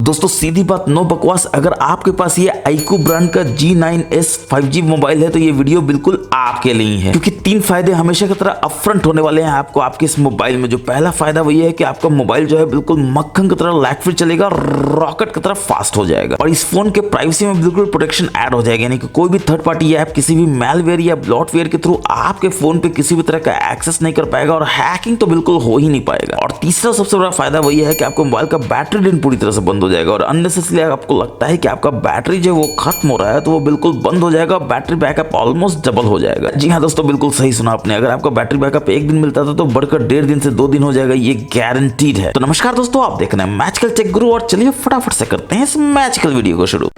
दोस्तों सीधी बात, नो बकवास, अगर आपके पास ये iQOO ब्रांड का G9s 5G मोबाइल है तो ये वीडियो बिल्कुल आपके लिए है, क्योंकि 3 फायदे हमेशा की तरह अपफ्रंट होने वाले हैं आपको आपके इस मोबाइल में। जो पहला फायदा वो ये है कि आपका मोबाइल जो है बिल्कुल मक्खन की तरह लैग फ्री चलेगा, रॉकेट की तरह फास्ट हो जाएगा और इस फोन के प्राइवेसी में बिल्कुल प्रोटेक्शन ऐड हो जाएगा, यानी कि कोई भी थर्ड पार्टी ऐप किसी भी मैलवेयर या ब्लॉटवेयर के थ्रू आपके फोन पे किसी भी तरह का एक्सेस नहीं कर पाएगा और हैकिंग तो बिल्कुल हो ही नहीं पाएगा। और तीसरा सबसे बड़ा फायदा वही है कि आपको मोबाइल का बैटरी ड्रेन पूरी तरह से बंद हो जाएगा और अननेसेसरी आपको लगता है कि आपका बैटरी जो वो खत्म हो रहा है तो वो बिल्कुल बंद हो जाएगा, बैटरी बैकअप ऑलमोस्ट डबल हो जाएगा। जी हाँ दोस्तों, बिल्कुल सही सुना आपने, अगर आपका बैटरी बैकअप 1 दिन मिलता था तो बढ़कर 1.5 दिन से 2 दिन हो जाएगा, ये गारंटीड है। तो नमस्कार दोस्तों, आप देख रहे हैं मैजिकल टेक गुरु और चलिए फटाफट से करते हैं इस मैजिकल वीडियो को शुरू।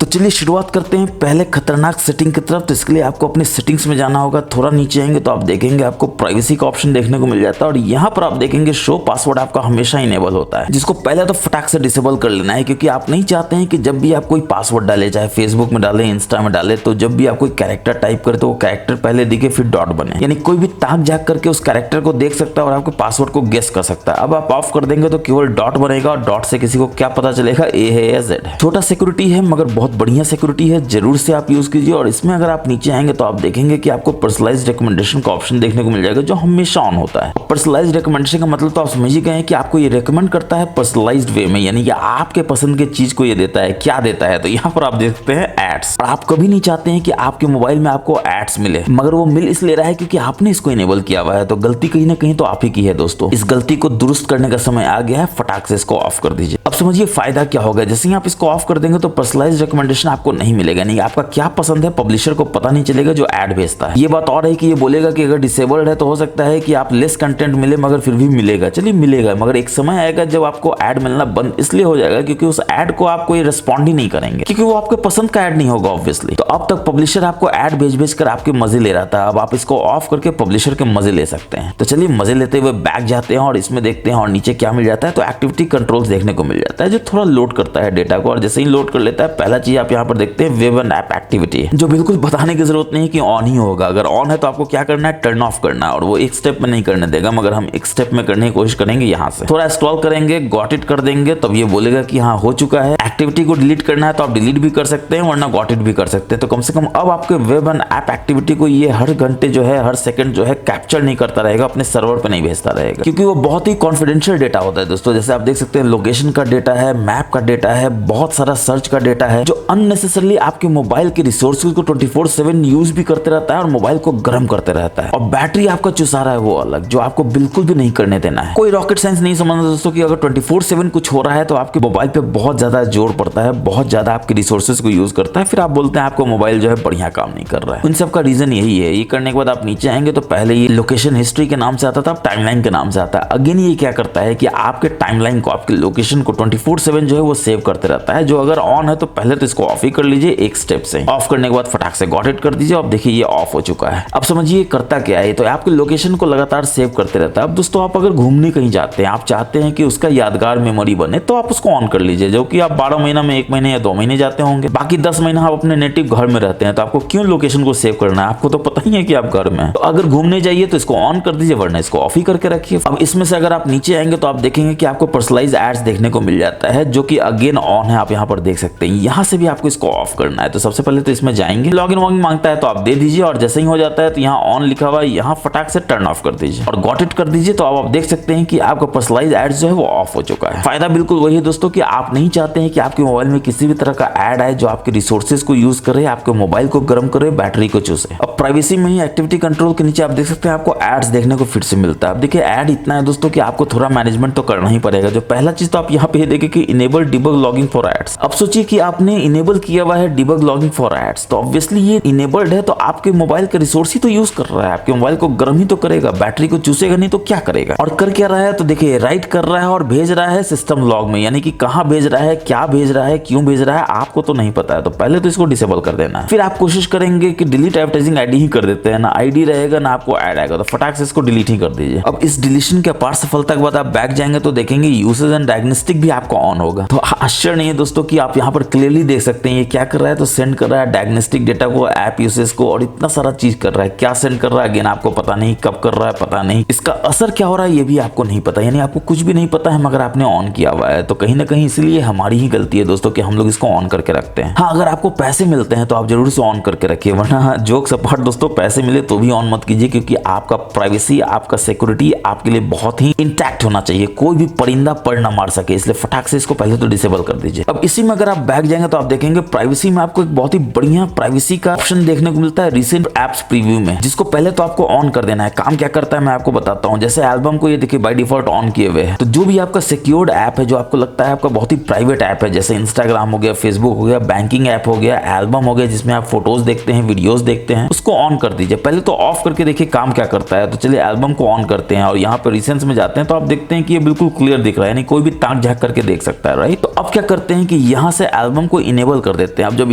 तो चलिए शुरुआत करते हैं पहले खतरनाक सेटिंग की तरफ। तो इसके लिए आपको अपने सेटिंग्स में जाना होगा, थोड़ा नीचे आएंगे तो आप देखेंगे आपको प्राइवेसी का ऑप्शन देखने को मिल जाता है और यहाँ पर आप देखेंगे शो पासवर्ड आपका हमेशा इनेबल होता है, जिसको पहले तो फटाक से डिसेबल कर लेना है, क्योंकि आप नहीं चाहते हैं कि जब भी आप कोई पासवर्ड डाले, चाहे फेसबुक में डाले, इंस्टा में डाले, तो जब भी आप कोई कैरेक्टर टाइप करे तो वो कैरेक्टर पहले दिखे फिर डॉट बने, यानी कोई भी ताक झाक करके उस कैरेक्टर को देख सकता है और आपके पासवर्ड को गेस कर सकता है। अब आप ऑफ कर देंगे तो केवल डॉट बनेगा और डॉट से किसी को क्या पता चलेगा ए है या जेड है। छोटा सिक्योरिटी है मगर बहुत बढ़िया सिक्योरिटी है, जरूर से आप यूज कीजिए। और इसमें अगर आप नीचे आएंगे तो आप देखेंगे कि आपको पर्सनलाइज्ड रिकमेंडेशन का ऑप्शन देखने को मिल जाएगा, जो हमेशा ऑन होता है। पर्सनलाइज्ड रिकमेंडेशन का मतलब तो आप समझ ही गए हैं कि आपको ये रिकमेंड करता है पर्सनलाइज्ड वे में, यानी कि आपके पसंद की चीज को ये देता है। क्या देता है? तो यहाँ पर आप देख सकते हैं एड्स। और आप कभी नहीं चाहते हैं कि आपके मोबाइल में आपको एड्स मिले, मगर वो मिल इसलिए रहा है क्योंकि आपने इसको इनेबल किया हुआ है। तो गलती कहीं ना कहीं तो आप ही की है दोस्तों। इस गलती को दुरुस्त करने का समय आ गया है, फटाक से इसको ऑफ कर दीजिए। अब समझिए फायदा क्या होगा। जैसे ही आप इसको ऑफ कर देंगे तो पर्सनलाइज्ड रिकमेंडेशन आपको नहीं मिलेगा, नहीं आपका क्या पसंद है पब्लिशर को पता नहीं चलेगा जो ऐड भेजता है। ये बात और है कि ये बोलेगा कि अगर डिसेबल्ड है तो हो सकता है कि आप लेस कंटेंट मिले, मगर फिर भी मिलेगा, चलिए मिलेगा, मगर एक समय आएगा जब आपको ऐड मिलना बंद इसलिए हो जाएगा क्योंकि उस ऐड को आप कोई रिस्पॉन्ड ही नहीं करेंगे, क्योंकि वो आपके पसंद का ऐड नहीं होगा ऑब्वियसली। तो अब तक पब्लिशर आपको ऐड भेज भेज कर आपके मजे ले रहा था, अब आप इसको ऑफ करके पब्लिशर के मजे ले सकते हैं। तो चलिए मजे लेते हुए बैक जाते हैं और इसमें देखते हैं और नीचे क्या मिल जाता है। तो एक्टिविटी कंट्रोल्स देखने को मिल जाता है, जो थोड़ा लोड करता है डेटा को, और जैसे ही लोड कर लेता है पहला चीज आप यहाँ पर देखते हैं वेब एंड ऐप एक्टिविटी, जो बिल्कुल बताने की जरूरत नहीं है कि ऑन ही होगा। अगर ऑन है तो आपको क्या करना है, टर्न ऑफ करना है, और वो एक स्टेप में नहीं करने देगा, मगर हम एक स्टेप में करने की कोशिश करेंगे। यहाँ से थोड़ा स्क्रॉल करेंगे, गॉट इट कर देंगे, तब ये बोलेगा कि हाँ हो चुका है। एक्टिविटी को डिलीट करना है तो आप डिलीट भी कर सकते हैं, वरना गॉट इट भी कर सकते हैं। तो कम से कम अब आपके वेब एंड ऐप एक्टिविटी को ये हर घंटे जो है, हर सेकंड जो है कैप्चर नहीं करता रहेगा, अपने सर्वर पे नहीं भेजता रहेगा, क्योंकि वो बहुत ही कॉन्फिडेंशियल डेटा होता है दोस्तों। जैसे आप देख सकते हैं लोकेशन का डेटा है, मैप का डेटा है, बहुत सारा सर्च का डेटा है, जो अननेसेसरली आपके मोबाइल के रिसोर्सेज को 24/7 यूज भी करते रहता है और मोबाइल को गर्म करते रहता है। और बैटरी आपका चुसा रहा है वो अलग, जो आपको बिल्कुल भी नहीं करने देना है। कोई रॉकेट साइंस नहीं समझना दोस्तों कि अगर 24/7 कुछ हो रहा है तो आपके मोबाइल पे बहुत ज्यादा जोर पड़ता है, बहुत ज्यादा आपके रिसोर्सेज को यूज करता है, फिर आप बोलते हैं आपको मोबाइल जो है बढ़िया काम नहीं कर रहा है। इन सब का रीजन यही है। ये करने के बाद आप नीचे आएंगे तो पहले ये लोकेशन हिस्ट्री के नाम से आता था, अब टाइमलाइन के नाम से आता है। अगेन ये क्या करता है कि आपके टाइमलाइन को, आपके लोकेशन को 24/7 जो है वो सेव करते रहता है। जो अगर ऑन है तो पहले तो इसको ऑफ ही कर लीजिए एक स्टेप से। ऑफ करने के बाद फटाक से गॉट इट कर दीजिए। अब देखिए ये ऑफ हो चुका है। अब समझिए करता क्या है, तो आपके लोकेशन को लगातार सेव करते रहता है। अब दोस्तों आप अगर घूमने कहीं जाते हैं, आप चाहते हैं कि उसका यादगार मेमोरी बने, तो आप उसको ऑन कर लीजिए। जो कि आप 12 महीना में 1 महीने या 2 महीने जाते होंगे, बाकी 10 महीना आप अपने नेटिव घर में रहते हैं, तो आपको क्यों लोकेशन को सेव करना है, आपको तो पता ही है कि आप घर में हैं। तो अगर घूमने जाइए तो इसको ऑन कर दीजिए, वरना इसको ऑफ ही करके रखिए। अब इसमें से अगर आप नीचे आएंगे तो आप देखेंगे कि आपको पर्सनलाइज्ड एड्स देखने को मिल जाता है, जो कि अगेन ऑन है, आप यहाँ पर देख सकते हैं। यहाँ से भी आपको इसको ऑफ करना है। तो सबसे पहले तो इसमें जाएंगे, लॉगिन वॉगिन मांगता है तो आप दे दीजिए, और जैसे ही हो जाता है तो यहाँ ऑन लिखा हुआ है, यहाँ फटाक से टर्न ऑफ कर दीजिए और गॉट इट कर दीजिए। तो अब आप देख सकते हैं कि आपका पर्सनलाइज्ड एड्स जो है वो ऑफ हो चुका है। फायदा बिल्कुल वही है दोस्तों कि आप नहीं चाहते हैं कि आपके मोबाइल में किसी भी तरह का ऐड आए जो आपके रिसोर्सेज को यूज करे, आपके मोबाइल को गर्म करे, बैटरी को चूसे। अब प्राइवेसी में ही एक्टिविटी कंट्रोल के नीचे आप देख सकते हैं आपको एड्स देखने को फिर से मिलता है। अब देखिए ऐड इतना है दोस्तों कि आपको थोड़ा मैनेजमेंट तो करना ही पड़ेगा। जो पहला चीज तो आप यहाँ पे देखें कि enable debug logging for ads. अब सोचिए कि आपने इनेबल किया हुआ है डिबग लॉगिंग फॉर एड्स, तो ऑब्वियसली ये इनेबल्ड है, तो आपके मोबाइल का रिसोर्स ही तो यूज कर रहा है, आपके मोबाइल को गर्म ही तो करेगा, बैटरी को चूसेगा नहीं तो क्या करेगा। और कर क्या रहा है, तो देखिए राइट कर रहा है और भेज रहा है सिस्टम लॉग में, यानी कि कहां भेज रहा है, क्या भेज रहा है, क्यों भेज रहा है, आपको तो नहीं पता है। तो पहले तो इसको डिसेबल कर देना है। फिर आप कोशिश करेंगे कि डिलीट एडवर्टाइजिंग आईडी ही कर देते हैं, ना आईडी रहेगा ना आपको ऐड आएगा, तो फटाक से इसको डिलीट ही कर दीजिए। अब इस डिलीशन के अपार सफलता के बाद आप बैक जाएंगे तो देखेंगे यूसेज एंड डायग्नोस्टिक भी आपका ऑन होगा। तो आश्चर्य नहीं है दोस्तों कि आप यहाँ पर क्लियरली देख सकते हैं ये क्या कर रहा है, तो सेंड कर रहा है डायग्नोस्टिक डेटा को, ऐप यूसेज को, और इतना सारा चीज कर रहा है। क्या सेंड कर रहा है अगेन आपको पता नहीं, कब कर रहा है पता नहीं, इसका असर क्या हो रहा है ये भी आपको नहीं पता, यानी आपको कुछ भी नहीं पता है मगर आपने ऑन किया हुआ है। तो कहीं ना कहीं इसलिए हमारी ही गलती है दोस्तों कि हम लोग इसको ऑन करके रखते हैं। हाँ, अगर आपको पैसे मिलते हैं तो आप जरूर से ऑन करके रखिए, वरना जोक्स अपार्ट दोस्तों, पैसे मिले तो भी ऑन मत कीजिए, क्योंकि आपका प्राइवेसी, आपका सिक्योरिटी आपके लिए बहुत ही इंटैक्ट होना चाहिए, कोई भी परिंदा पड़ ना मार सके, इसलिए फटाक से इसको पहले तो डिसेबल कर दीजिए। अब इसी में अगर आप बैक जाएंगे तो आप देखेंगे प्राइवेसी में आपको एक बहुत ही बढ़िया प्राइवेसी का ऑप्शन देखने को मिलता है रिसेंट एप्स प्रीव्यू में, जिसको पहले तो आपको ऑन कर देना है। काम क्या करता है मैं आपको बताता हूं। जैसे एल्बम को ये देखिए बाय डिफॉल्ट ऑन किए हुए हैं, तो जो भी आपका सिक्योर्ड ऐप है, जो आपको लगता है आपका बहुत ही प्राइवेट ऐप है, जैसे इंस्टाग्राम हो गया, फेसबुक हो गया, बैंकिंग ऐप हो गया, एल्बम हो गया जिसमें आप फोटोज देखते हैं, वीडियोस देखते हैं, उसको ऑन कर दीजिए। पहले तो ऑफ करके देखिए काम क्या करता है। तो चलिए एल्बम को ऑन करते हैं और यहाँ पर रिसेंट्स में जाते हैं, तो आप देखते हैं कि ये बिल्कुल क्लियर दिख रहा है, यानी कोई भी ताक झांक करके देख सकता है, राइट। तो अब क्या करते हैं कि यहाँ से एल्बम को इनेबल कर देते हैं। अब जब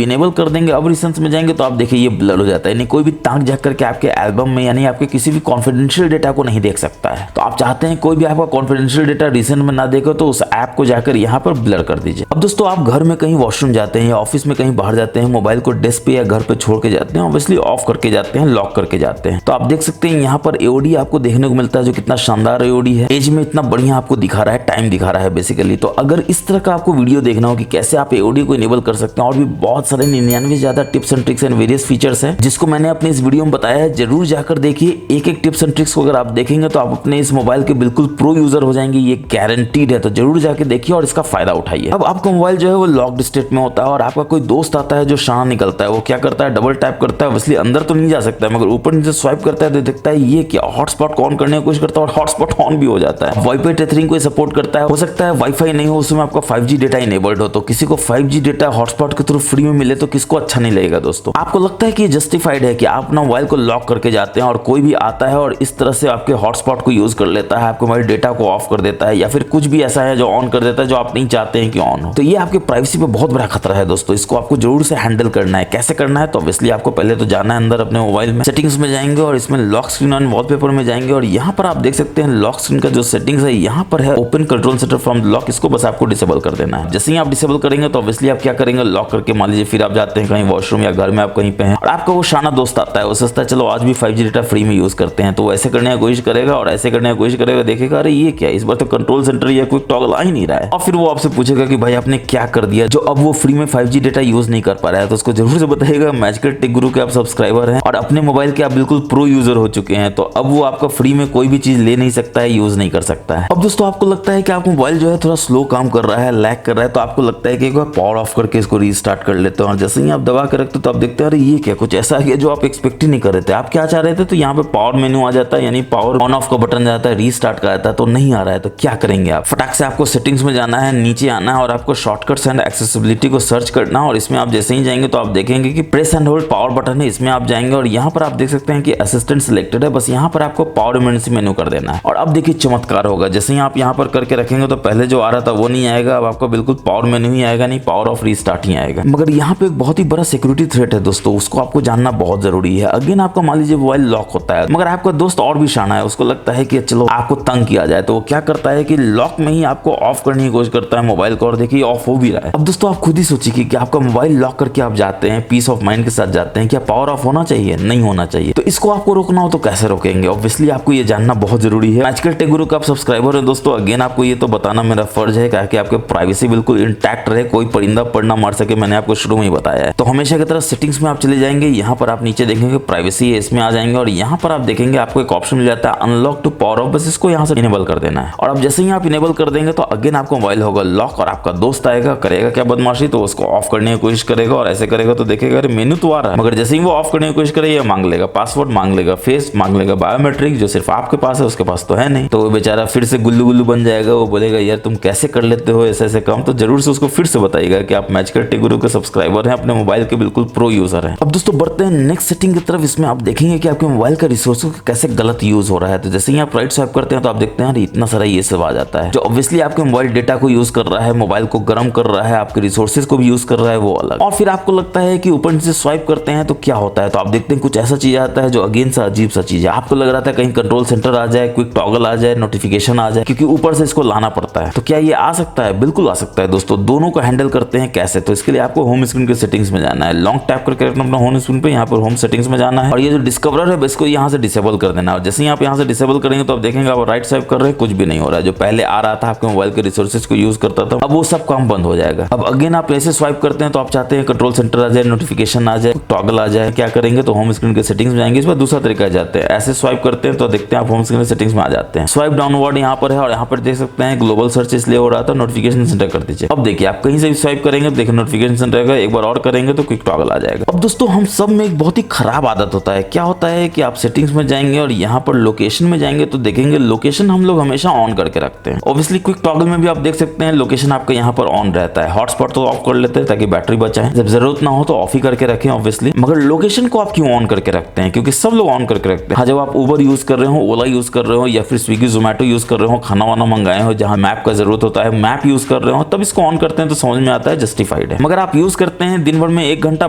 इनेबल कर देंगे, अब रिसेंट्स में जाएंगे तो आप देखिए ये ब्लर हो जाता है, यानी कोई भी ताक झांक करके आपके एल्बम में यानी आपके किसी भी कॉन्फिडेंशियल डेटा को नहीं देख सकता है। तो आप चाहते हैं कोई भी आपका कॉन्फिडेंशियल डेटा रिसेंट में ना देखे तो उस ऐप को जाकर यहाँ पर ब्लर कर दीजिए। अब दोस्तों आप घर में कहीं वॉशरूम जाते हैं या ऑफिस में कहीं बाहर जाते हैं, मोबाइल को डेस्क पे या घर पे छोड़ के जाते हैं, ऑब्वियसली ऑफ करके जाते हैं, लॉक करके जाते हैं, तो आप देख सकते हैं यहाँ पर एओडी आपको देखने को मिलता है, जो कितना शानदार एओडी है, एज में इतना बढ़िया आपको दिखा रहा है, टाइम दिखा रहा है बेसिकली। तो अगर इस तरह का आपको वीडियो देखना हो कि कैसे आप एओडी को इनेबल कर सकते हैं, और भी बहुत सारे 99 ज्यादा tips and tricks and various features हैं जिसको मैंने अपने इस वीडियो में बताया है, जरूर जाकर देखिए। एक एक टिप्स एंड ट्रिक्स को अगर आप देखेंगे तो आप अपने इस मोबाइल के बिल्कुल प्रो यूजर हो जाएंगे, ये गारंटीड है। तो जरूर जाके देखिए और इसका फायदा उठाइए। अब आपका मोबाइल जो है वो लॉक्ड स्टेट में होता है और आपका कोई दोस्त आता है जो शाना निकलता है, वो क्या करता है, डबल टैप करता है, इसलिए अंदर तो नहीं जा सकता है, मगर ऊपर नीचे स्वाइप करता है तो देखता है ये क्या, हॉटस्पॉट को ऑन करने की कोशिश करता है और हॉटस्पॉट ऑन भी हो जाता है। वाईफाई टेथरिंग को सपोर्ट करता है, हो सकता है वाईफाई नहीं हो, उसमें आपका 5G डेटा इनेबल्ड हो, तो किसी को 5G डेटा हॉटस्पॉट के थ्रू फ्री में मिले तो किसको अच्छा नहीं लगेगा दोस्तों। आपको लगता है कि ये जस्टिफाइड है कि आप अपना मोबाइल को लॉक करके जाते हैं और कोई भी आता है और इस तरह से आपके हॉटस्पॉट को यूज कर लेता है, आपके मोबाइल डेटा को ऑफ कर देता है, या फिर कुछ भी ऐसा है जो ऑन कर देता है जो आप नहीं चाहते हैं कि ऑन हो, तो ये आपके प्राइवेसी पे बहुत बड़ा खतरा है दोस्तों। इसको आपको जरूर से हैंडल करना है। कैसे करना है, तो ऑब्वियसली आपको पहले तो जाना है अंदर अपने मोबाइल में, सेटिंग्स में जाएंगे और इसमें लॉक स्क्रीन एंड वॉलपेपर में जाएंगे और यहाँ पर आप देख सकते हैं लॉक स्क्रीन का जो सेटिंग्स है यहाँ पर है open control centre from lock, इसको बस आपको डिसेबल कर देना है। जैसे ही आप डिसेबल करेंगे तो ऑब्वियसली आप क्या करेंगे, लॉक करके मान लीजिए फिर आप जाते हैं कहीं वॉशरूम या घर में, आप कहीं पे हैं और आपका वो शाना दोस्त आता है, वो सोचता है चलो आज भी 5G डेटा फ्री में यूज करते हैं, तो वो ऐसे करने की कोशिश करेगा और ऐसे करने की कोशिश करेगा, देखेगा अरे ये क्या, इस बार तो कंट्रोल सेंटर या कोई टॉगल आ ही नहीं रहा है, और फिर वो आपसे पूछेगा कि भाई आपने क्या कर दिया जो अब वो फ्री में 5G डेटा यूज नहीं कर पा रहा है। तो उसको जरूर से बताइएगा मैजिकल टेक गुरु के आप सब्सक्राइबर हैं और अपने मोबाइल के आप बिल्कुल प्रो यूजर हो चुके हैं, तो अब वो आपका फ्री में कोई भी चीज ले नहीं सकता है, यूज नहीं कर सकता है। अब दोस्तों आपको लगता है कि आपका मोबाइल जो है थोड़ा स्लो काम कर रहा है, लैग कर रहा है, तो आपको लगता है कि एक बार पावर ऑफ करके इसको रीस्टार्ट कर लेते हैं और जैसे ही आप दबा कर रखते हो तो आप देखते हैं अरे ये क्या, कुछ ऐसा है जो आप एक्सपेक्ट ही नहीं कर रहे थे। आप क्या चाह रहे थे, तो यहाँ पे पावर मेन्यू आ जाता है, यानी पावर ऑन ऑफ का बटन जाता है, रीस्टार्ट का आता है, तो नहीं आ रहा है। तो क्या करेंगे आप, फटाक से आपको सेटिंग्स में जाना है, नीचे आना है और आपको शॉर्टकट्स एंड एक्सेसिबिलिटी को सर्च करना है और इसमें आप जैसे ही जाएंगे तो आप देखेंगे कि press and hold power button है, इसमें आप जाएंगे और यहाँ पर आप देख सकते हैं कि असिस्टेंट सिलेक्टेड है, बस यहाँ पर आपको पावर इमरजेंसी मेन्यू कर देना है। और अब देखिए चमत्कार होगा, जैसे ही आप यहाँ पर करके रखेंगे तो पहले जो आ रहा था वो नहीं आएगा, अब आपको बिल्कुल पावर मेन्यू ही आएगा, नहीं पावर ऑफ रीस्टार्ट ही आएगा। मगर यहाँ पे एक बहुत ही बड़ा सिक्योरिटी थ्रेट है दोस्तों, उसको आपको जानना बहुत जरूरी है। अगेन आपका मान लीजिए मोबाइल लॉक होता है, मगर आपका दोस्त और भी शाना है, उसको लगता है कि चलो आपको तंग किया जाए, तो वो क्या करता है कि लॉक में ही आपको ऑफ करने की कोशिश करता है मोबाइल को, और देखिए ऑफ हो भी रहा है। अब दोस्तों आप खुद ही सोचिए कि आपका मोबाइल लॉक करके आप जाते हैं, पीस ऑफ माइंड के साथ जाते हैं, क्या पावर ऑफ होना चाहिए? नहीं होना चाहिए। तो इसको आपको रोकना हो तो कैसे रोकेंगे? ऑब्वियसली आपको ये जानना बहुत जरूरी है। मैजिकल टेक गुरु का आप सब्सक्राइबर है दोस्तों, अगेन आपको ये तो बताना मेरा फर्ज है कि आपके प्राइवेसी बिल्कुल इंटैक्ट रहे, कोई परिंदा पड़ ना मार सके, मैंने आपको शुरू में ही बताया है। तो हमेशा की तरह सेटिंग्स में आप चले जाएंगे, यहाँ पर आप नीचे देखेंगे प्राइवेसी है, इसमें आ जाएंगे और यहाँ पर आप देखेंगे आपको एक ऑप्शन मिल जाता है अनलॉक टू पावर ऑफ, बस इसको यहाँ से इनेबल कर देना है। और अब जैसे ही आप इनेबल कर देंगे तो अगेन आपका मोबाइल होगा लॉक और आपका दोस्त आएगा, करेगा क्या बदमाशी, तो उसको ऑफ करने की कोशिश करेगा और ऐसे करेगा तो देखेगा अरे मेनू तो आ रहा है, मगर जैसे ही वो ऑफ करने की कोशिश करेगा मांग लेगा पासवर्ड, मांग लेगा फेस, मांग लेगा बायोमेट्रिक, जो सिर्फ आपके पास है उसके पास तो है नहीं, तो वो बेचारा फिर से गुल्लू गुल्लू बन जाएगा। वो बोलेगा यार तुम कैसे कर लेते हो ऐसे ऐसे काम, तो जरूर से उसको फिर से बताइएगा कि आप मैजिकल टेक गुरु के सब्सक्राइबर हैं, अपने मोबाइल के बिल्कुल प्रो यूजर हैं। अब दोस्तों बढ़ते हैं नेक्स्ट सेटिंग की तरफ। इसमें आप देखेंगे कि आपके मोबाइल का रिसोर्सों का कैसे गलत यूज हो रहा है। तो जैसे ही आप राइट स्वाइप करते हैं तो आप देखते हैं इतना सारा ये सब आ जाता है, जो ऑब्वियसली आपके मोबाइल डेटा को यूज कर रहा है, मोबाइल को गर्म कर रहा है, आपके रिसोर्सेज को भी यूज कर रहा है, वो अलग। और फिर आपको लगता है कि ऊपर से स्वाइप करते हैं तो क्या होता है, तो आप देखते हैं कुछ ऐसा चीज आता है जो अगेन सा अजीब सा चीज है। आपको लग रहा था कहीं कंट्रोल सेंटर आ जाए, क्विक टॉगल आ जाए, नोटिफिकेशन आ जाए, क्योंकि ऊपर से इसको लाना पड़ता है। तो क्या ये आ सकता है, बिल्कुल आ सकता है दोस्तों। दोनों को हैंडल करते हैं कैसे, तो इसके लिए आपको होम स्क्रीन के सेटिंग्स में जाना है, लॉन्ग टैप करके रखना अपना होम स्क्रीन पे, यहाँ पर होम सेटिंग्स में जाना है और ये जो डिस्कवरर है इसको यहाँ से डिसेबल कर देना। और जैसे ही आप यहाँ से डिसेबल करेंगे तो आप देखेंगे आप राइट स्वाइप कर रहे हैं, कुछ भी नहीं हो रहा है। जो पहले आ रहा था आपके मोबाइल के रिसोर्सेज को यूज करता था, अब वो सब काम बंद हो जाएगा। अब अगेन आप ऐसे स्वाइप करते हैं तो आप चाहते हैं कंट्रोल सेंटर आ जाए, नोटिफिकेशन आ जाए, टॉगल आ जाए, क्या करेंगे तो होम स्क्रीन के सेटिंग्स में जाएंगे। इस पर दूसरा तरीका जाते हैं, ऐसे स्वाइप करते हैं तो देखते हैं आप होम स्क्रीन के सेटिंग्स में आ जाते हैं। स्वाइप डाउनवर्ड यहाँ पर है और यहाँ पर देख सकते हैं ग्लोबल सर्च इसलिए हो रहा था, नोटिफिकेशन सेंटर कर दीजिए। अब देखिए आप कहीं से भी स्वाइप करेंगे तो देखिए नोटिफिकेशन सेंटर का, एक बार और करेंगे तो क्विक टॉगल आ जाएगा। अब दोस्तों हम सब में एक बहुत ही खराब आदत होता है, क्या होता है कि आप सेटिंग्स में जाएंगे और यहाँ पर लोकेशन में जाएंगे तो देखेंगे लोकेशन हम लोग हमेशा ऑन करके रखते हैं। ऑब्वियसली क्विक टॉगल में भी आप देख सकते हैं लोकेशन आपका यहाँ पर ऑन रहता है। हॉटस्पॉट तो ऑफ कर लेते हैं ताकि बैटरी बचाएं, जब जरूरत ना हो तो ऑफ ही करके रखें ऑब्वियसली। मगर लोकेशन को आप क्यों ऑन करके रखते हैं? क्योंकि सब लोग ऑन करके रखते हैं। हाँ, जब आप उबर यूज कर रहे हो, ओला यूज कर रहे हो या फिर स्विगी जोमेटो यूज कर रहे हो, खाना वाना मंगाए हो, जहां मैप का जरूरत होता है मैप यूज कर रहे हो, तब इसको ऑन करते हैं तो समझ में आता है जस्टिफाइड है। मगर आप यूज करते हैं दिन भर में 1 घंटा,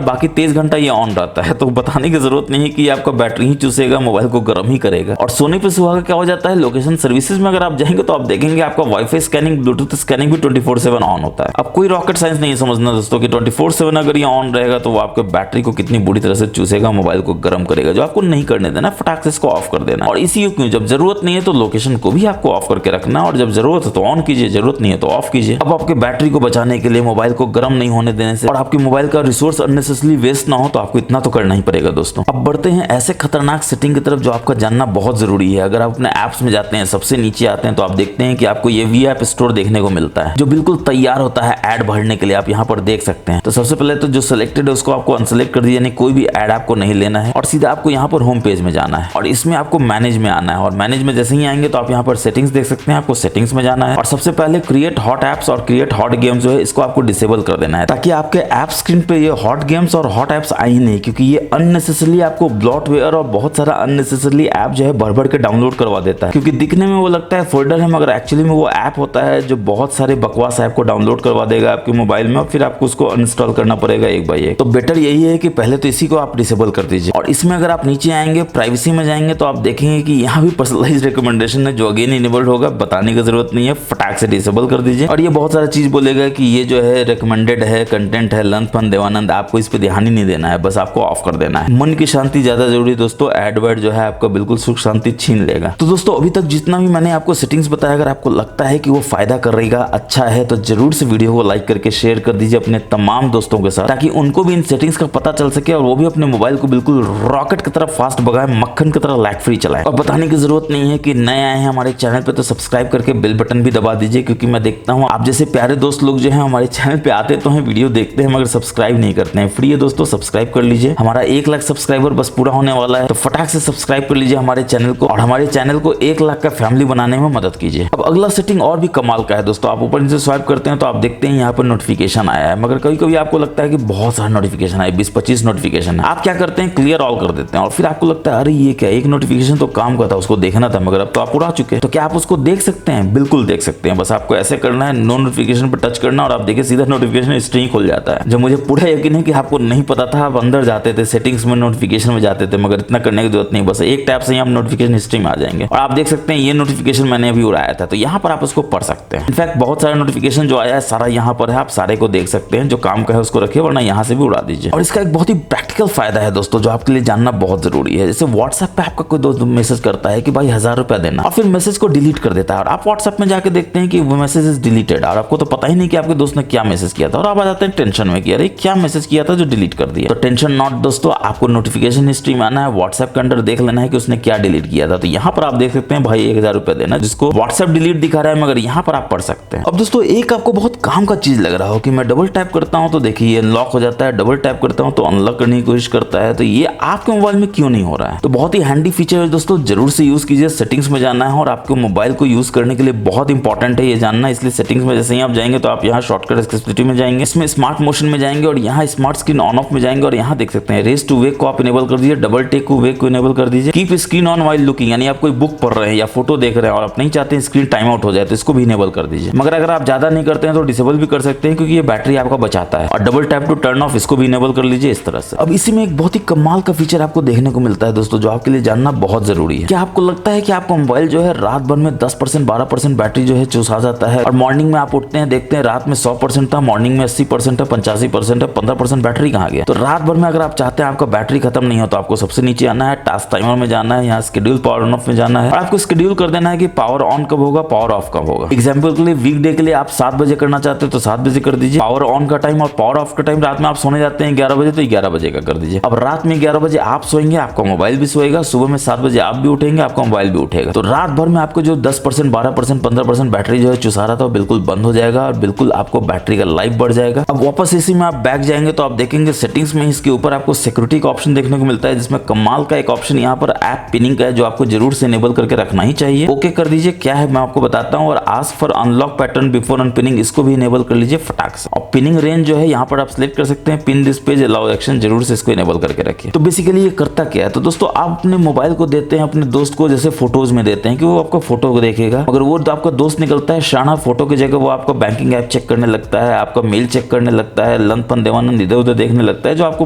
बाकी 23 घंटा ये ऑन रहता है, तो बताने की जरूरत नहीं है कि आपका बैटरी ही चूसेगा, मोबाइल को गर्म ही करेगा। और सोने पे सुहागा क्या हो जाता है, लोकेशन सर्विसेज में अगर आप जाएंगे तो आप देखेंगे आपका वाईफाई स्कैनिंग, ब्लूटूथ स्कैनिंग भी 24/7 ऑन होता है। अब कोई रॉकेट साइंस नहीं समझना दोस्तों कि 24/7 अगर ये ऑन रहेगा तो वो आपके बैटरी को कितनी बुरी तरह से चूसेगा, मोबाइल को गर्म करेगा। जो आपको नहीं करने देना, फटाक से इसको ऑफ कर देना। और इसी क्यों, जब जरूरत नहीं है तो लोकेशन को भी आपको ऑफ करके रखना, और जब जरूरत है तो ऑन कीजिए, जरूरत नहीं है तो ऑफ कीजिए। अब आपके बैटरी को बचाने के लिए, मोबाइल को गर्म नहीं होने देने से और आपके मोबाइल का रिसोर्स अननेसेसरली वेस्ट ना हो, तो आपको इतना तो करना ही पड़ेगा दोस्तों। अब बढ़ते हैं ऐसे खतरनाक सेटिंग की तरफ जो आपका जानना बहुत जरूरी है। अगर आप अपने ऐप्स में जाते हैं, सबसे नीचे आते हैं तो आप देखते हैं कि आपको ये वी ऐप स्टोर देखने को मिलता है, जो बिल्कुल तैयार होता है ऐड भरने के लिए। आप यहाँ पर देख सकते हैं। तो सबसे पहले तो जो सिलेक्टेड है उसको आपको अनसेलेक्ट कर दीजिए, यानी कोई भी ऐड आपको नहीं लेना है और सीधा आपको यहाँ पर होम पेज में जाना है और इसमें आपको मैनेज में आना है। और मैनेज में जैसे ही आएंगे तो आप यहाँ पर सेटिंग्स देख सकते हैं, आपको सेटिंग्स में जाना है और सबसे पहले क्रिएट हॉट एप्स और क्रिएट हॉट गेम्स जो है इसको आपको डिसेबल कर देना है, ताकि आपके ऐप स्क्रीन पे ये हॉट गेम्स और हॉट एप्स आई ही नहीं, क्योंकि ये अननेसेसरली आपको ब्लॉटवेयर और बहुत सारा अननेसेसरली ऐप जो है भर भर के डाउनलोड करवा देता है। क्योंकि दिखने में वो लगता है फोल्डर है, मगर एक्चुअली में वो ऐप होता है जो बहुत सारे बकवास ऐप को डाउनलोड करवा देगा आपके मोबाइल में और फिर आपको उसको अनइंस्टॉल करना पड़ेगा एक बाय एक। तो बेटर यही है कि पहले तो इसी को आप डिसेबल कर दीजिए। और इसमें अगर आप नीचे आएंगे, प्राइवेसी में जाएंगे तो आप देखेंगे कि यहाँ भी पर्सनलाइज्ड रिकमेंडेशन है जो अगेन इनेबल्ड होगा, बताने की जरूरत नहीं है, फटाक से डिसेबल कर दीजिए। और ये बहुत सारा चीज बोलेगा कि ये जो है रिकमेंडेड है, कंटेंट है, लंच फन देवानंद, आपको इस पे ध्यान ही नहीं देना है, बस आपको ऑफ कर देना है। मन की शांति ज्यादा जरूरी दोस्तों, एडवर्ड जो है आपका बिल्कुल सुख शांति छीन लेगा। तो दोस्तों अभी तक जितना भी मैंने आपको सेटिंग्स बताया, अगर आपको लगता है कि वो फायदा करेगा, अच्छा है, तो जरूर से वीडियो को लाइक करके शेयर कर दीजिए अपने तमाम दोस्तों के साथ, ताकि उनको भी इन सेटिंग्स का पता चल सके और वो भी अपने मोबाइल को बिल्कुल रॉकेट की तरह फास्ट भगाए, मक्खन की तरह लैग फ्री चलाए। और बताने की जरूरत नहीं है कि नए आए हैं हमारे चैनल पे तो सब्सक्राइब करके बेल बटन भी दबा दीजिए, क्योंकि मैं देखता हूँ आप जैसे प्यारे दोस्त लोग जो है हमारे चैनल पे आते तो हैं, वीडियो देखते हैं, मगर सब्सक्राइब नहीं करते हैं। फ्री है दोस्तों, सब्सक्राइब कर लीजिए। हमारा 1 लाख सब्सक्राइबर बस पूरा होने वाला है, तो फटाक से सब्सक्राइब कर लीजिए हमारे चैनल को और हमारे चैनल को 1 लाख का फैमिली बनाने में मदद कीजिए। अब अगला सेटिंग और भी कमाल का है दोस्तों। आप ऊपर नीचे स्वाइप करते हैं तो आप देखते हैं यहाँ पर नोटिफिकेशन आया है, मगर कभी कभी आपको लगता है कि बहुत सारा नोटिफिकेशन है, 20-25 नोटिफिकेशन है। आप क्या करते हैं, क्लियर ऑल कर देते हैं और फिर आपको लगता है अरे ये क्या, एक नोटिफिकेशन तो काम का था, उसको देखना था, मगर अब तो आप उड़ा चुके हैं। तो क्या आप उसको देख सकते हैं? बिल्कुल देख सकते हैं। बस आपको ऐसे करना है, नो नोटिफिकेशन पर टच करना और आप देखिए सीधा नोटिफिकेशन हिस्ट्री खुल जाता है। जो मुझे पूरा यकीन है कि आपको नहीं पता था, आप अंदर जाते थे सेटिंग्स में, नोटिफिकेशन में जाते थे, मगर इतना करने की जरूरत नहीं, बस एक टैप से ही आप नोटिफिकेशन हिस्ट्री में आ जाएंगे। और आप देख सकते हैं ये नोटिफिकेशन मैंने अभी उड़ाया था, तो यहाँ पर आप उसको पढ़ सकते हैं। इनफैक्ट बहुत सारे नोटिफिकेशन जो आया है सारा यहाँ पर है, आप सारे को देख सकते हैं। जो काम का है उसको रखिए, वरना यहाँ से भी उड़ा दीजिए। और इसका एक बहुत ही प्रैक्टिकल फायदा है दोस्तों, जो आपके लिए जानना बहुत जरूरी है। जैसे व्हाट्सएप पे आपका कोई दोस्त मैसेज करता है कि भाई 1000 रुपया देना, और फिर मैसेज को डिलीट कर देता है, और आप व्हाट्सएप में जाके देखते हैं कि वो मैसेज इज डिलीटेड, और आपको तो पता ही नहीं कि आपके दोस्त ने क्या मैसेज किया था, और आप आ जाते हैं टेंशन में कि अरे क्या मैसेज किया था जो डिलीट कर दिया। तो टेंशन नॉट दोस्तों, आपको नोटिफिकेशन हिस्ट्री में आना है, व्हाट्सएप के अंदर देख लेना है कि उसने क्या डिलीट किया था। तो यहाँ पर आप देख सकते हैं भाई 1000 रुपया देना, जिसको व्हाट्सएप डिलीट दिखा रहा है, मगर यहाँ पर आप पढ़ सकते हैं। अब दोस्तों एक आपको बहुत काम का चीज लग रहा हो कि मैं डबल टैप करता हूँ तो देखिए ये अनलॉक हो जाता है, डबल टैप करता हूँ तो अनलॉक करने की कोशिश करता है, तो ये आपके मोबाइल में क्यों नहीं हो रहा है? तो बहुत ही हैंडी फीचर है दोस्तों, जरूर से यूज कीजिए। सेटिंग्स में जाना है और आपके मोबाइल को यूज करने के लिए बहुत इंपॉर्टेंट है ये जानना, इसलिए सेटिंग्स में जैसे ही आप जाएंगे तो आप यहाँ शॉर्टकट एक्सेसिबिलिटी में जाएंगे, इसमें स्मार्ट मोशन में जाएंगे और यहाँ स्मार्ट स्क्रीन ऑन ऑफ में जाएंगे और यहाँ देख सकते हैं रेस टू वेक को आप इनेबल कर दीजिए, डबल टेक टू वेक को इनेबल कर दीजिए, keep screen on while looking, यानी आप कोई बुक पढ़ रहे हैं या फोटो देख रहे हैं और आप नहीं चाहते हैं स्क्रीन टाइम आउट हो जाए तो इसको भी इनेबल कर दीजिए। मगर अगर आप ज्यादा नहीं करते हैं तो डिसेबल भी कर सकते हैं, क्योंकि ये बैटरी आपका बचाता है। और double tap to turn off इसको भी इनेबल कर लीजिए इस तरह से। अब इसी में एक बहुत ही कमाल का फीचर आपको देखने को मिलता है दोस्तों, जो आपके लिए जानना बहुत जरूरी है। क्या आपको लगता है कि आपका मोबाइल जो है रात भर में 10% 12% बैटरी जो है चुसा जाता जाता है। और मॉर्निंग में आप उठते हैं, देखते हैं रात में 100% था, मॉर्निंग में 80% है, 85% है, 15% बैटरी कहाँ गया। तो रात भर में अगर आप चाहते हैं आपका बैटरी खत्म नहीं हो तो आपको सबसे नीचे आना है, टास्क टाइमर में जाना है, यहाँ शेड्यूल पावर ऑन ऑफ में जाना है और आपको शेड्यूल कर देना है कि पावर ऑन कब होगा, पावर ऑफ कब होगा। एग्जाम्पल के लिए वीकडे के लिए आप 7 बजे करना चाहते हो तो 7 बजे कर दीजिए पावर ऑन का टाइम, और पावर ऑफ का टाइम रात में आप सोने जाते हैं 11 बजे तो 11 बजे का कर दीजिए। अब रात में 11 बजे आप सोएंगे, आपका मोबाइल भी सोएगा, सुबह में 7 बजे आप भी उठेंगे, आपका मोबाइल भी उठेगा। तो रात भर में आपको जो 10%, 12%, 15% बैटरी जो है चुसा रहा था वो बिल्कुल बंद हो जाएगा और बिल्कुल आपको बैटरी का लाइफ बढ़ जाएगा। अब वापस इसी में आप बैक जाएंगे तो आप देखेंगे सेटिंग्स में इसके ऊपर आपको सिक्योरिटी का ऑप्शन देखने को मिलता है, जिसमें कमाल का एक ऑप्शन यहाँ पर ऐप पिनिंग का है जो आपको जरूर से इनेबल करके रखना ही चाहिए। ओके कर दीजिए, क्या है मैं आपको बताता हूँ। और ask for unlock pattern before unpinning, इसको भी इनेबल कर लीजिए फटाक से। और पिनिंग रेंज जो है यहाँ पर आप सिलेक्ट कर सकते हैं, pin this page allow action, जरूर से इसको इनेबल करके रखिए। तो बेसिकली ये करता क्या है, तो दोस्तों आप अपने मोबाइल को देते हैं अपने दोस्त को, जैसे फोटोज में देते हैं कि वो आपका फोटो को देखेगा, मगर वो तो आपका दोस्त निकलता है शाना, फोटो की जगह वो आपका बैंकिंग ऐप चेक करने लगता है, आपका मेल चेक करने लगता है, लंदपन देवानंद इधर उधर देखने लगता है, जो आपको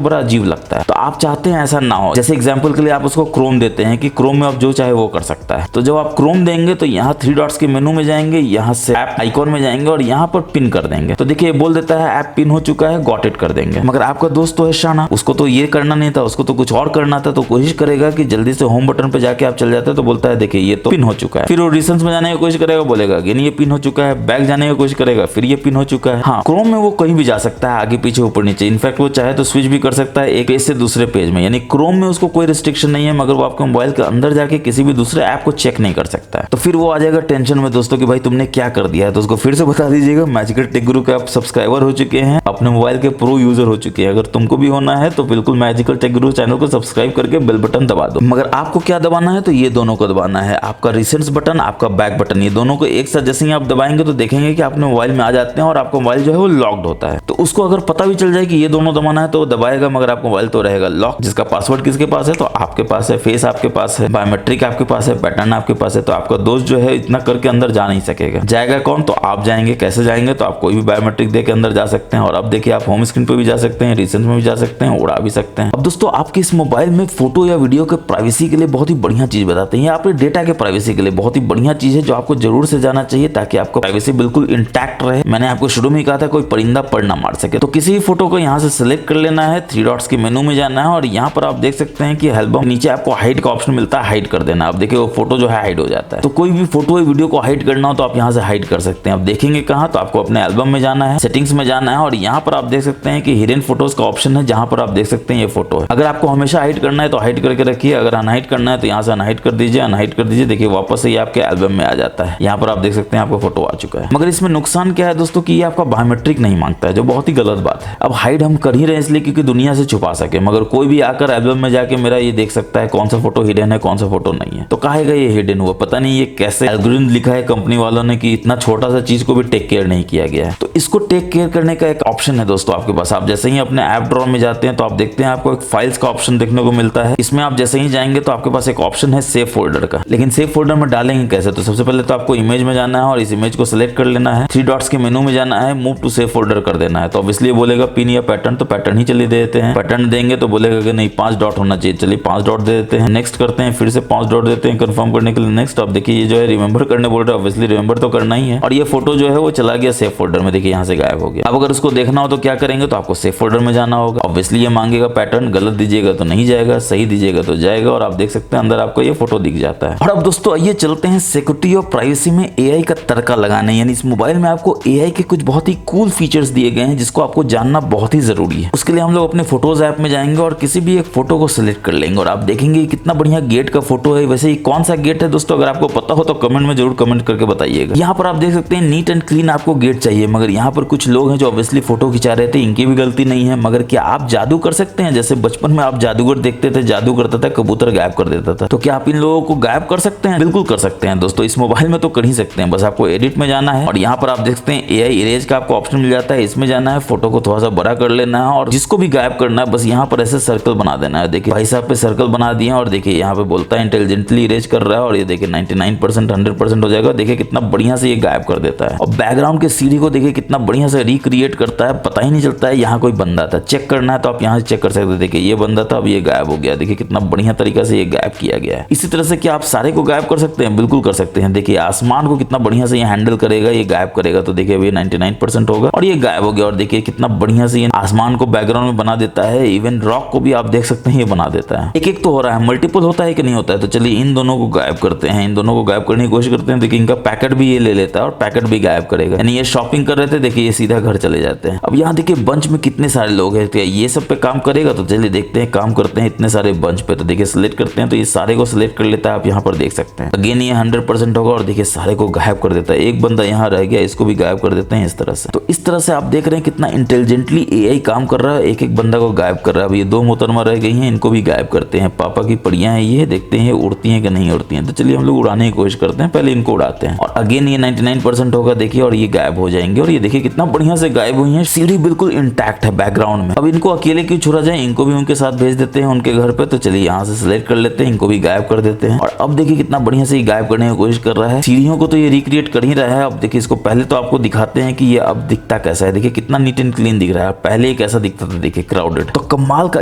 बड़ा अजीब लगता है। तो आप चाहते हैं ऐसा ना हो। जैसे एग्जांपल के लिए आप उसको क्रोम देते हैं कि क्रोम में आप जो चाहे वो कर सकता है। तो जब आप क्रोम देंगे तो यहाँ 3 डॉट्स के मेनू में जाएंगे, यहाँ से ऐप आइकॉन में जाएंगे और यहाँ पर पिन कर देंगे। तो देखिए बोल देता है ऐप पिन हो चुका है, गॉट इट कर देंगे। मगर आपका दोस्त तो है शाना, उसको तो ये करना नहीं था, उसको तो कुछ और करना था। तो कोशिश करेगा कि जल्दी से होम बटन पे जाके आप चल जाते हैं तो बोलता है देखिए ये तो पिन हो चुका है। फिर वो रिसेंस में जाने की कोशिश करेगा, बोलेगा कि ये पिन हो चुका है, बैक जाने की कोशिश करेगा, फिर ये पिन हो चुका है। हाँ, क्रोम में वो कहीं भी जा सकता है, आगे पीछे ऊपर नीचे। इनफैक्ट वो चाहे तो स्विच भी कर सकता है एक पेज से दूसरे पेज में, यानी क्रोम में उसको कोई रिस्ट्रिक्शन नहीं है, मगर वो आपके मोबाइल के अंदर जाके किसी भी दूसरे ऐप को चेक नहीं कर सकता है। तो फिर वो आ जाएगा टेंशन में दोस्तों कि भाई तुमने क्या कर दिया है। तो उसको फिर से बता दीजिएगा, मैजिकल टेक गुरु के आप सब्सक्राइबर हो चुके हैं, अपने मोबाइल के प्रो यूजर हो चुके हैं। अगर तुमको भी होना है तो बिल्कुल मैजिकल टेक गुरु चैनल को सब्सक्राइब करके बेल बटन दबा दो। मगर आपको क्या दबाना है, तो ये दोनों को दबाना है, आपका रिसेंट्स बटन, आपका बैक बटन, ये दोनों को एक साथ जैसे ही आप दबाएंगे तो देखेंगे कि आपने मोबाइल में आ जाते हैं और आपका मोबाइल जो है वो लॉक्ड होता है। तो उसको अगर पता भी चल जाए कि ये दोनों दबाना है तो वो दबाएगा, मगर आपका मोबाइल तो रहेगा लॉक। जिसका पासवर्ड किसके पास है, तो आपके पास है, फेस आपके पास है, बायोमेट्रिक आपके पास है, पैटर्न आपके पास है। तो आपका दोस्त जो है इतना करके अंदर जा नहीं सकेगा। जाएगा कौन, तो आप जाएंगे। कैसे जाएंगे, तो आप कोई भी बायोमेट्रिक दे के अंदर जा सकते हैं। और अब देखिए आप होम स्क्रीन पे भी जा सकते हैं, रिसेंट में भी जा सकते हैं, उड़ा भी सकते हैं। अब दोस्तों आपके इस मोबाइल में फोटो या वीडियो के प्राइवेसी के लिए बहुत ही बढ़िया चीज बताते हैं, आपके डेटा के प्राइवेसी के लिए बहुत ही बढ़िया चीज है जो आपको जरूर से जाना चाहिए ताकि आपको प्राइवेसी बिल्कुल इंटैक्ट रहे। मैंने आपको शुरू में कहा था कोई परिंदा पढ़ ना मार सके। तो किसी भी फोटो को यहाँ से सिलेक्ट कर लेना है, 3 डॉट्स के मेनू में जाना है और यहाँ पर आप देख सकते हैं कि एल्बम नीचे आपको हाइड का ऑप्शन मिलता है, हाइड कर देना। अब देखिए वो फोटो जो है हाइड हो जाता है। तो कोई भी फोटो या वीडियो को हाइड करना हो तो आप यहाँ से हाइड कर सकते हैं। अब देखेंगे कहाँ, तो आपको अपने एल्बम में जाना है, सेटिंग्स में जाना है और यहाँ पर आप देख सकते हैं कि हिडन फोटोज का ऑप्शन है, जहाँ पर आप देख सकते हैं ये फोटो है। अगर आपको हमेशा हाइड करना है तो हाइड करके रखिए, अगर अनहाइड करना है तो यहाँ से अनहाइड कर दीजिए, अनहाइड कर दीजिए। देखिए वापस से ये आपके एल्बम में आ जाता है। यहाँ पर आप देख सकते हैं आपका फोटो आ चुका है। मगर इसमें नुकसान क्या है दोस्तों कि ये आपका बायोमेट्रिक नहीं मांगता है, जो बहुत ही गलत बात है। अब हाइड हम कर ही रहे हैं इसलिए क्योंकि दुनिया से छुपा सके, मगर कोई भी आकर एल्बम में जाके मेरा ये देख सकता है कौन सा फोटो हिडन है, कौन सा फोटो नहीं है। तो कहेगा ये हिडन हुआ, पता नहीं ये कैसे एल्गोरिथम लिखा है कंपनी वालों ने कि इतना छोटा सा चीज को भी टेक केयर नहीं किया गया है। तो इसको टेक केयर करने का एक ऑप्शन है दोस्तों आपके पास। आप जैसे ही अपने ऐप ड्रॉअर में जाते हैं तो आप देखते हैं आपको एक फाइल्स का ऑप्शन देखने को मिलता है। इसमें आप जैसे ही जाएंगे तो आपके पास एक ऑप्शन है सेव फोल्डर का। लेकिन सेव फोल्डर में डालेंगे कैसे, तो सबसे पहले तो आपको इमेज में जाना है और इस इमेज को सिलेक्ट कर लेना है, 3 डॉट्स के मेनू में जाना है, मूव टू सेव फोल्डर कर देना है। तो ऑब्वियसली बोलेगा पिन या पैटर्न, तो पैटर्न ही चलिए दे देते हैं। पैटर्न देंगे तो बोलेगा कि नहीं 5 डॉट होना चाहिए, चलिए 5 डॉट दे देते हैं। नेक्स्ट करते हैं, फिर से 5 डॉट देते हैं कंफर्म करने के लिए। नेक्स्ट अब देखिए ये जो है रिमेंबर करने बोल रहा है, ऑब्वियसली रिमेंबर तो करना ही है। और ये फोटो जो है वो चला गया सेव फोल्डर में, देखिए यहाँ से गायब हो गया। अब अगर उसको देखना हो तो क्या करेंगे, तो आपको सेव फोल्डर में जाना होगा। ऑब्वियसली ये मांगेगा पैटर्न, गलत दीजिएगा तो नहीं जाएगा, सही दीजिएगा तो जाएगा। और आप देख सकते हैं अंदर आपको ये फोटो दिख जाता है। और अब दोस्तों आइए चलते हैं सिक्योरिटी और प्राइवेसी में एआई का तड़का लगाने। यानी इस मोबाइल में आपको एआई के कुछ बहुत ही कूल फीचर्स दिए गए हैं जिसको आपको जानना बहुत ही जरूरी है। उसके लिए हम लोग अपने फोटोज ऐप में जाएंगे और किसी भी एक फोटो को सिलेक्ट कर लेंगे और आप देखेंगे कितना बढ़िया गेट का फोटो है। वैसे ये कौन सा गेट है दोस्तों, अगर आपको पता हो तो कमेंट में जरूर कमेंट करके बताइएगा। यहाँ पर आप देख सकते हैं नीट एंड क्लीन आपको गेट चाहिए, मगर यहाँ पर कुछ लोग हैं जो ऑब्वियसली फोटो खिंचा रहे थे, इनकी भी गलती नहीं है। मगर क्या आप जादू कर सकते हैं? जैसे बचपन में आप जादूगर देखते थे, जादू करता था, कबूतर गायब कर देता था, तो क्या आप इन लोगों को गायब कर सकते हैं? बिल्कुल कर सकते हैं दोस्तों, इस मोबाइल में तो कर ही सकते हैं। बस आपको एडिट में जाना है और यहाँ पर आप देख सकते हैं एआई इरेज का आपको ऑप्शन मिल जाता है, इसमें जाना है, फोटो को थोड़ा सा बड़ा कर लेना है और जिसको भी गायब करना है बस यहाँ पर ऐसे सर्कल बना देना है। देखिए भाई साहब पे सर्कल बना दिए और देखिए यहाँ पे बोलता है इंटेलिजेंटली इरेज कर रहा है और ये देखिए 99% 100% हो जाएगा। देखिए कितना बढ़िया से ये गायब कर देता है। और बैकग्राउंड के सीढ़ी को देखिए कितना बढ़िया से रिक्रिएट करता है, पता ही नहीं चलता है यहाँ कोई बंदा था। चेक करना है तो आप यहाँ से चेक कर सकते हैं, देखिए ये बंदा था, अब ये गायब हो गया। देखिए कितना बढ़िया तरीका से ये गायब किया गया है। इसी तरह से क्या आप सारे को गायब कर सकते हैं? बिल्कुल कर सकते हैं। देखिए आसमान को कितना बढ़िया से से ये हैंडल करेगा, ये गायब करेगा। तो देखिए अभी 99% होगा और ये गायब हो गया। और देखिए कितना बढ़िया से ये आसमान को बैकग्राउंड में बना देता है, इवन रॉक को भी आप देख सकते हैं ये बना देता है। एक एक तो हो रहा है, मल्टीपल होता है कि नहीं होता है। तो चलिए इन दोनों को गायब करते हैं, इन दोनों को गायब करने की कोशिश करते हैं। देखिए इनका पैकेट भी ये ले लेता है और पैकेट भी गायब करेगा। यानी ये शॉपिंग कर रहे थे, देखिए ये सीधा घर चले जाते हैं। अब यहाँ देखिए बंच में कितने सारे लोग हैं, ये सब पे काम करेगा। तो चलिए देखते हैं काम करते हैं इतने सारे बंच पे। तो देखिए सिलेक्ट करते हैं तो ये सारे को सिलेक्ट कर लेता है, आप यहाँ पर देख सकते हैं। अगेन ये 100% होगा और देखिए सारे को गायब कर देता है। एक बंदा यहाँ रह गया, इसको भी गायब कर देते हैं इस तरह से। तो इस तरह से आप देख रहे हैं कितना इंटेलिजेंटली एआई काम कर रहा है, एक एक बंदा को गायब कर रहा है। अब ये 2 मोहतरमा रह गई हैं, इनको भी गायब करते हैं। पापा की परियां हैं ये, देखते हैं उड़ती हैं कि नहीं उड़ती हैं। तो चलिए हम लोग उड़ाने की कोशिश करते हैं, पहले इनको उड़ाते हैं। और अगेन ये 99% होगा देखिए, और ये गायब हो जाएंगे। और ये देखिए कितना बढ़िया से गायब हुई है, सीढ़ी बिल्कुल इंटैक्ट है बैकग्राउंड में। अब इनको अकेले क्यों छोड़ा जाए, इनको भी उनके साथ भेज देते हैं उनके घर पे। तो चलिए यहाँ से सिलेक्ट कर लेते हैं, इनको भी गायब कर देते हैं। और अब देखिए कितना बढ़िया से ये गायब करने की कोशिश कर रहा है। सीढ़ियों को तो ये रिक्रिएट कर ही रहा है। अब देखिए इसको पहले तो आपको दिखाते हैं कि ये अब दिखता कैसा है। देखिए कितना नीट एंड क्लीन दिख रहा है, पहले ये कैसा दिखता था देखिए क्राउडेड। तो कमाल का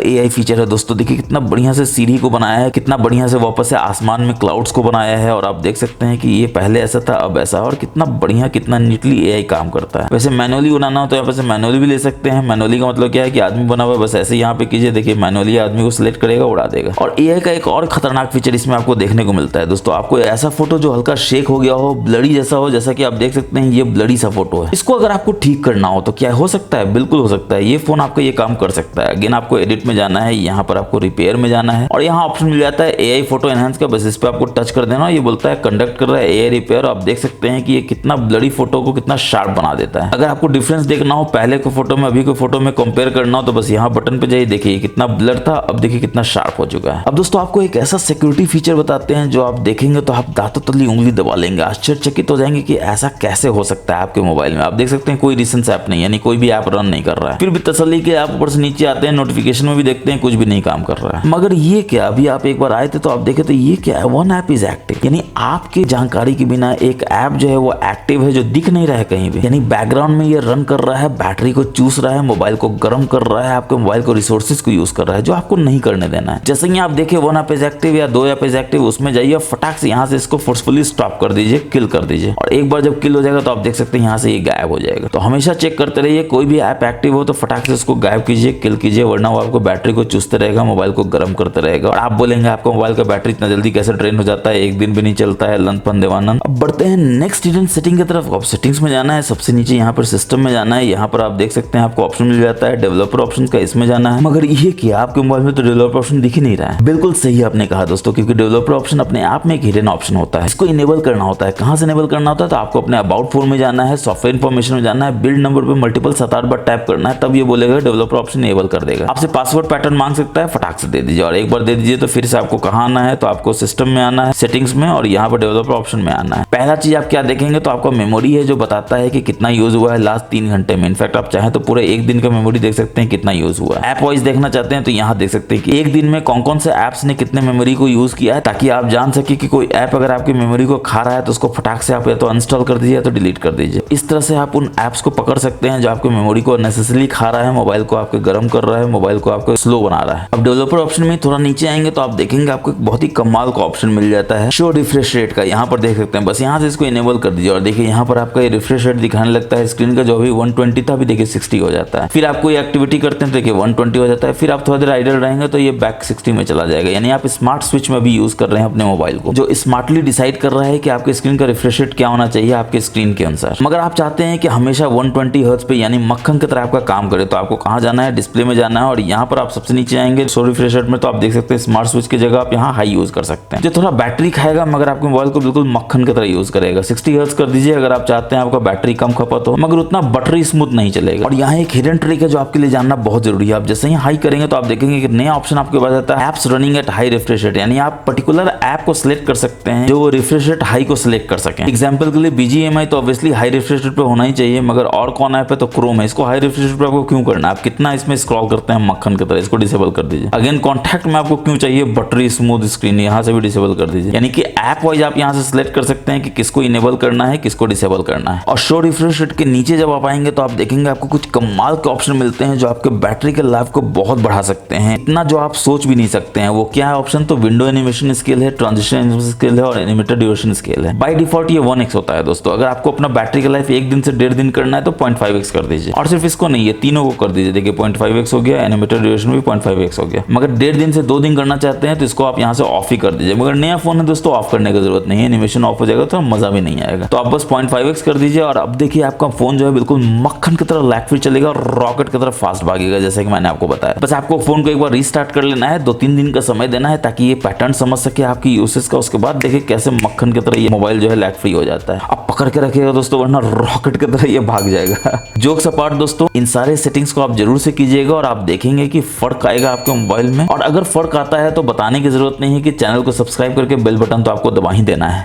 एआई फीचर है दोस्तों। देखिए कितना बढ़िया से सीढ़ी को बनाया है, कितना बढ़िया से वापस से आसमान में क्लाउड्स को बनाया है। और आप देख सकते हैं कि ये पहले ऐसा था अब ऐसा, और कितना बढ़िया कितना नीटली एआई काम करता है। वैसे मैनुअली बनाना हो तो यहाँ पे से मैनुअली भी ले सकते हैं। मैनुअली का मतलब क्या है कि आदमी बना हुआ है, बस ऐसे यहाँ पे कीजिए, देखिए मैनुअली आदमी को सिलेक्ट करेगा, उड़ा देगा। और एआई का एक और खतरनाक फीचर इसमें आपको देखने को मिलता है दोस्तों। आपको ऐसा फोटो जो हल्का शेक हो गया हो, ब्लडी जैसा हो, जैसा कि आप देख सकते हैं ये ब्लडी सा फोटो है, इसको अगर आपको ठीक करना हो तो क्या हो सकता है, बिल्कुल हो सकता है। ये फोन आपका ये काम कर सकता है। अगेन आपको एडिट में जाना है, यहाँ पर आपको रिपेयर में जाना है और यहाँ ऑप्शन मिल जाता है एआई फोटो एनहांस का। बस इस पे आपको टच कर देना, ये बोलता है कंडक्ट कर रहा है एआई रिपेयर। आप देख सकते हैं कि ये कितना ब्लडी फोटो को कितना शार्प बना देता है। अगर आपको डिफरेंस देखना हो पहले के फोटो में अभी के फोटो में कंपेयर करना हो तो बस यहाँ बटन पे जाइए, देखिए कितना ब्लर था, अब देखिए कितना शार्प हो चुका है। अब दोस्तों आपको एक ऐसा सिक्योरिटी फीचर बताते हैं जो आप देखेंगे तो आप दांतों तली उंगली दबा लेंगे, आश्चर्यचकित हो जाएंगे कि ऐसा कैसे हो सकता है। आपके मोबाइल में आप देख सकते हैं कोई रिसेंस ऐप नहीं, यानी कोई भी ऐप रन नहीं कर रहा है, फिर भी तसल्ली के आप ऊपर से नीचे आते हैं, नोटिफिकेशन में भी देखते हैं कुछ भी नहीं काम कर रहा है। मगर ये क्या, अभी आप एक बार आए थे तो आप देखे तो ये क्या है, वन ऐप इज एक्टिव, यानी आपकी जानकारी के बिना एक ऐप जो है वो एक्टिव है, जो दिख नहीं रहा है कहीं भी, यानी बैकग्राउंड में ये रन कर रहा है, बैटरी को चूस रहा है, मोबाइल को गर्म कर रहा है, आपके मोबाइल को रिसोर्सेज को यूज कर रहा है, जो आपको नहीं करने देना है। जैसे ही आप देखिए वन ऐप इज एक्टिव या 2 ऐप इज एक्टिव, उसमें जाइए फटाक से यहाँ से इसको फोर्सफुली स्टॉप कर दीजिए, किल कर दीजिए। और एक बार जब किल हो जाएगा तो आप देख सकते हैं यहाँ से ये गायब हो जाएगा। तो हमेशा चेक करते रहिए, कोई भी ऐप एक्टिव हो तो फटाक से उसको गायब कीजिए, किल कीजिए, वरना वो आपको बैटरी को चूसते रहेगा, मोबाइल को गर्म करते रहेगा। और आप बोलेंगे आपका मोबाइल का बैटरी इतना जल्दी कैसे ड्रेन हो जाता है, एक दिन भी नहीं चलता है, लंदपन देवानंद। अब बढ़ते हैं नेक्स्ट हिडन सेटिंग की तरफ। अब सेटिंग्स में जाना है, सबसे नीचे यहाँ पर सिस्टम में जाना है। यहाँ पर आप देख सकते हैं आपको ऑप्शन मिल जाता है डेवलपर ऑप्शन का, इसमें जाना है। मगर ये क्या, आपके मोबाइल में तो डेवलपर ऑप्शन दिख ही नहीं रहा है। बिल्कुल सही आपने कहा दोस्तों, क्योंकि डेवलपर ऑप्शन अपने आप में एक हिडन ऑप्शन होता है, इसको इनेबल करना होता है। कहां से इनेबल करना होता है, तो आपको अपने अबाउट फोन में जाना है, सॉफ्टवेयर इन्फॉर्मेशन में जाना है, बिल्ड नंबर पे मल्टीपल 7-8 बार टैप करना है, तब ये बोलेगा डेवलपर ऑप्शन इनेबल कर देगा। आपसे पासवर्ड पैटर्न मांग सकता है, फटाक से दे दीजिए। और एक बार दे दीजिए तो फिर से आपको कहां आना है, तो आपको सिस्टम में आना है, सेटिंग्स में, और यहाँ पर डेवलपर ऑप्शन में आना है। पहला चीज आप क्या देखेंगे, तो आपका मेमोरी है जो बताता है कि कितना यूज हुआ है लास्ट 3 घंटे में। इनफैक्ट आप चाहें तो पूरे एक दिन का मेमोरी देख सकते हैं कितना यूज हुआ है। ऐप वाइज देखना चाहते हैं तो यहाँ देख सकते हैं कि एक दिन में कौन कौन से ऐप्स ने कितने मेमोरी को यूज किया है, ताकि आप जान सके कि कोई ऐप अगर आपकी मेमोरी को खा रहा है तो उसको फटाक से आप या तो अनइंस्टॉल कर दीजिए या तो डिलीट कर दीजिए। इस तरह से आप उन ऐप्स को पकड़ सकते हैं जो आपकी मेमोरी को नेसेसरली खा रहा है, मोबाइल को आपके गर्म कर रहा है, मोबाइल को आपको स्लो बना रहा है। अब डेवलपर ऑप्शन में थोड़ा नीचे आएंगे तो आप देखेंगे आपको एक बहुत ही कमाल का ऑप्शन मिल जाता है, शो रिफ्रेश रेट का। यहाँ पर देख सकते हैं, बस यहाँ से इसको इनेबल कर दीजिए और देखिए यहाँ पर आपका ये रिफ्रेश रेट दिखाने लगता है। स्क्रीन का जो भी 120 था अभी देखिए 60 हो जाता है। फिर आप कोई एक्टिविटी करते हैं तो देखिए 120 हो जाता है। फिर आप थोड़ा देर आइडल रहेंगे तो ये बैक 60 में चला जाएगा। यानी आप स्मार्ट स्विच में भी यूज कर रहे हैं अपने मोबाइल को, जो स्मार्टली डिसाइड कर रहा है कि आपके स्क्रीन का रिफ्रेश रेट क्या होना चाहिए आपके स्क्रीन के अनुसार। मगर आप चाहते हैं कि हमेशा 120 हर्ट्ज पे यानी मक्खन की तरह आपका काम करे, तो आपको कहाँ जाना है, डिस्प्ले में जाना है। और यहाँ पर आप सबसे नीचे आएंगे शो रिफ्रेश रेट में, तो आप देख सकते हैं स्मार्ट स्विच की जगह आप यहाँ हाई यूज कर सकते हैं, जो थोड़ा बैटरी खाएगा मगर आपके मोबाइल को बिल्कुल मक्खन की तरह यूज करेगा। 60 हर्ट्ज कर दीजिए अगर आप चाहते हैं आपका बैटरी कम खपत हो, मगर उतना बटरी स्मूथ नहीं चलेगा। और यहाँ एक हिडन ट्रिक है जो आपके लिए जानना बहुत जरूरी है। आप जैसे ही हाई करेंगे तो आप देखेंगे कि नया ऑप्शन आपके पास आता है, apps running at high refresh rate, यानी आप पर्टिकुलर ऐप को सिलेक्ट कर सकते हैं जो वो रिफ्रेश रेट हाई को सिलेक्ट कर सकें। एग्जांपल के लिए BGMI तो ऑब्वियसली हाई रिफ्रेश रेट पे होना ही चाहिए, मगर और कौन ऐप है तो क्रोम है, इसको हाई रिफ्रेश रेट पे आपको क्यों करना है, आप कितना इसमें स्क्रॉल करते हैं मक्खन की तरह, इसको डिसेबल कर दीजिए। अगेन कॉन्टैक्ट में आपको क्यों चाहिए बटरी स्मूथ स्क्रीन, यहाँ से भी डिसेबल कर दीजिए। यानी कि ऐप वाइज आप यहाँ से सिलेक्ट कर सकते हैं कि किसको इनेबल करना है, किसको डिसेबल करना है। और शो रिफ्रेश रेट के नीचे जब आप आएंगे तो आप देखेंगे आपको कुछ कमाल के ऑप्शन मिलते हैं जो आपके बैटरी के लाइफ को बहुत बढ़ा सकते हैं, इतना जो आप सोच भी नहीं सकते हैं। वो क्या है ऑप्शन, तो विंडो एनिमेशन स्केल है, ट्रांजिशन स्केल है और एनिमेटेड ड्यूरेशन स्केल है। बाय डिफॉल्ट ये 1 1x होता है दोस्तों। अगर आपको अपना बैटरी का लाइफ 1 दिन से 1.5 दिन करना है तो 0.5x कर दीजिए। और सिर्फ इसको नहीं है, तीनों को कर दीजिए। देखिए 0.5x हो गया, एनिमेटेड ड्यूरेशन भी 0.5x हो गया। मगर 1.5 दिन से 2 दिन करना चाहते हैं तो इसको आप यहाँ से ऑफ ही कर दीजिए। मगर नया फोन है दोस्तों, ऑफ करने की जरूरत नहीं है, एनिमेशन ऑफ हो जाएगा तो मजा भी नहीं आएगा। तो आप बस 0.5x कर दीजिए और अब देखिए आपका फोन जो है बिल्कुल मक्खन की तरह लैग फ्री चलेगा और रॉकेट की तरह फास्ट भागेगा, जैसे कि मैंने आपको बताया। बस आपको फोन को एक बार रीस्टार्ट कर लेना है, 2-3 दिन का समय देना है ताकि ये पैटर्न समझ सके आपकी यूसेज का। उसके बाद देखिए कैसे मक्खन की तरह ये मोबाइल जो है लैग फ्री हो जाता है। अब पकड़ के रखिएगा दोस्तों, वरना रॉकेट की तरह ये भाग जाएगा। जोक्स अपार्ट दोस्तों, इन सारे सेटिंग्स को आप जरूर से कीजिएगा और आप देखेंगे कि फर्क आएगा आपके मोबाइल में। और अगर फर्क आता है तो बताने की जरूरत नहीं है कि चैनल को सब्सक्राइब करके बेल बटन तो आपको दबा ही देना है।